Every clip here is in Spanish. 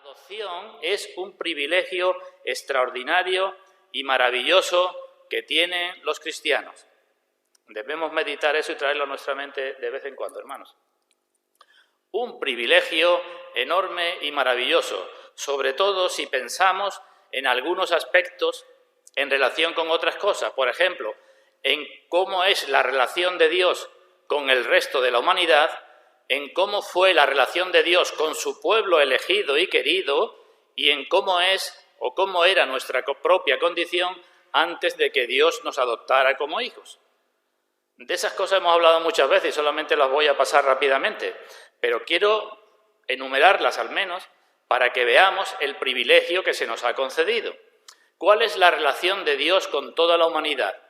adopción es un privilegio extraordinario y maravilloso que tienen los cristianos. Debemos meditar eso y traerlo a nuestra mente de vez en cuando, hermanos. Un privilegio enorme y maravilloso, sobre todo si pensamos en algunos aspectos en relación con otras cosas. Por ejemplo, en cómo es la relación de Dios con el resto de la humanidad, en cómo fue la relación de Dios con su pueblo elegido y querido, y en cómo es o cómo era nuestra propia condición antes de que Dios nos adoptara como hijos. De esas cosas hemos hablado muchas veces y solamente las voy a pasar rápidamente, pero quiero enumerarlas al menos para que veamos el privilegio que se nos ha concedido. ¿Cuál es la relación de Dios con toda la humanidad?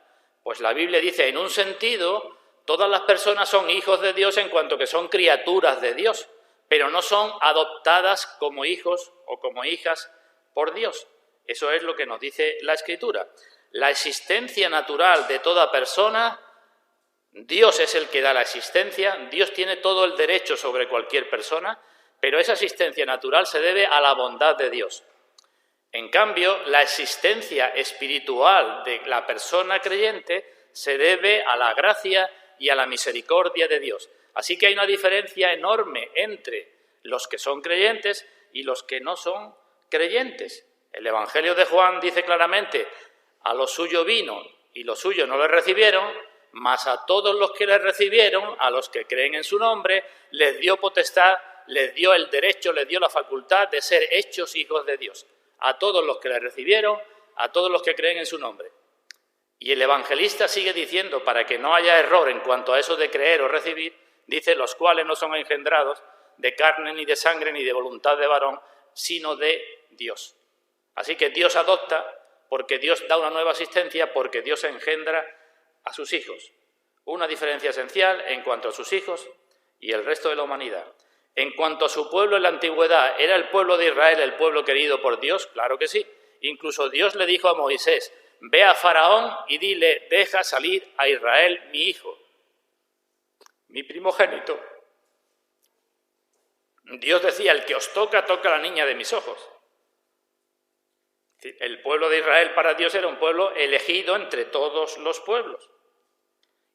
Pues la Biblia dice, en un sentido, todas las personas son hijos de Dios en cuanto que son criaturas de Dios, pero no son adoptadas como hijos o como hijas por Dios. Eso es lo que nos dice la Escritura. La existencia natural de toda persona, Dios es el que da la existencia, Dios tiene todo el derecho sobre cualquier persona, pero esa existencia natural se debe a la bondad de Dios. En cambio, la existencia espiritual de la persona creyente se debe a la gracia y a la misericordia de Dios. Así que hay una diferencia enorme entre los que son creyentes y los que no son creyentes. El Evangelio de Juan dice claramente, a los suyos vino y los suyos no le recibieron, mas a todos los que le recibieron, a los que creen en su nombre, les dio potestad, les dio el derecho, les dio la facultad de ser hechos hijos de Dios. A todos los que le recibieron, a todos los que creen en su nombre. Y el evangelista sigue diciendo, para que no haya error en cuanto a eso de creer o recibir, dice, los cuales no son engendrados de carne, ni de sangre, ni de voluntad de varón, sino de Dios. Así que Dios adopta, porque Dios da una nueva existencia, porque Dios engendra a sus hijos. Una diferencia esencial en cuanto a sus hijos y el resto de la humanidad. En cuanto a su pueblo en la antigüedad, ¿era el pueblo de Israel el pueblo querido por Dios? Claro que sí. Incluso Dios le dijo a Moisés, ve a Faraón y dile, deja salir a Israel mi hijo, mi primogénito. Dios decía, el que os toca, toca a la niña de mis ojos. El pueblo de Israel para Dios era un pueblo elegido entre todos los pueblos.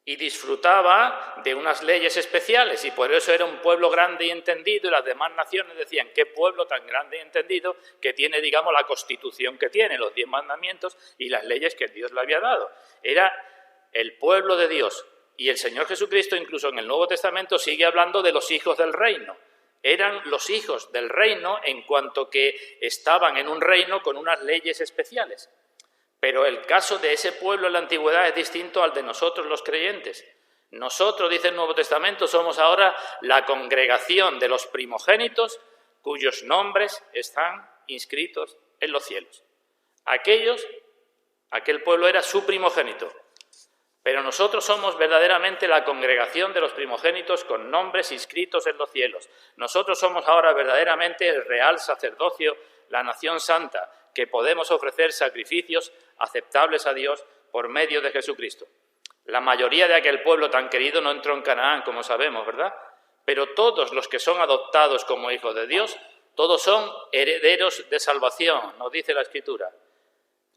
Y disfrutaba de unas leyes especiales y por eso era un pueblo grande y entendido y las demás naciones decían, qué pueblo tan grande y entendido que tiene, digamos, la constitución que tiene, los 10 mandamientos y las leyes que Dios le había dado. Era el pueblo de Dios y el Señor Jesucristo incluso en el Nuevo Testamento sigue hablando de los hijos del reino. Eran los hijos del reino en cuanto que estaban en un reino con unas leyes especiales. Pero el caso de ese pueblo en la antigüedad es distinto al de nosotros los creyentes. Nosotros, dice el Nuevo Testamento, somos ahora la congregación de los primogénitos cuyos nombres están inscritos en los cielos. Aquel pueblo era su primogénito. Pero nosotros somos verdaderamente la congregación de los primogénitos con nombres inscritos en los cielos. Nosotros somos ahora verdaderamente el real sacerdocio, la nación santa, que podemos ofrecer sacrificios aceptables a Dios por medio de Jesucristo. La mayoría de aquel pueblo tan querido no entró en Canaán, como sabemos, ¿verdad? Pero todos los que son adoptados como hijos de Dios, todos son herederos de salvación, nos dice la Escritura.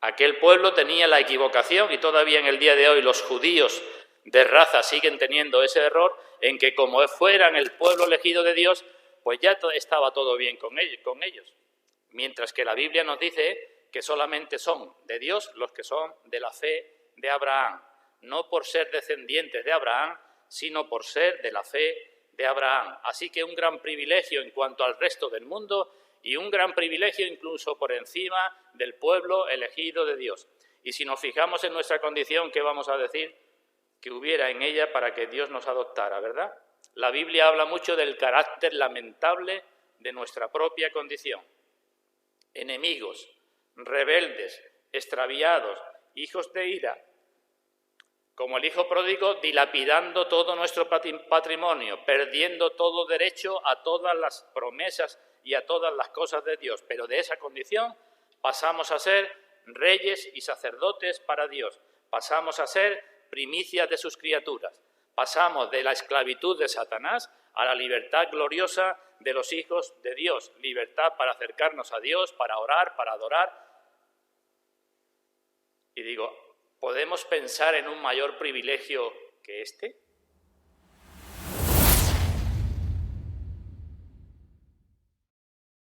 Aquel pueblo tenía la equivocación y todavía en el día de hoy los judíos de raza siguen teniendo ese error en que como fueran el pueblo elegido de Dios, pues ya estaba todo bien con ellos. Mientras que la Biblia nos dice que solamente son de Dios los que son de la fe de Abraham, no por ser descendientes de Abraham, sino por ser de la fe de Abraham. Así que un gran privilegio en cuanto al resto del mundo y un gran privilegio incluso por encima del pueblo elegido de Dios. Y si nos fijamos en nuestra condición, ¿qué vamos a decir? Que hubiera en ella para que Dios nos adoptara, ¿verdad? La Biblia habla mucho del carácter lamentable de nuestra propia condición. Enemigos, rebeldes, extraviados, hijos de ira, como el hijo pródigo, dilapidando todo nuestro patrimonio, perdiendo todo derecho a todas las promesas y a todas las cosas de Dios. Pero de esa condición pasamos a ser reyes y sacerdotes para Dios, pasamos a ser primicias de sus criaturas, pasamos de la esclavitud de Satanás a la libertad gloriosa de los hijos de Dios. Libertad para acercarnos a Dios, para orar, para adorar. Y digo, ¿podemos pensar en un mayor privilegio que este?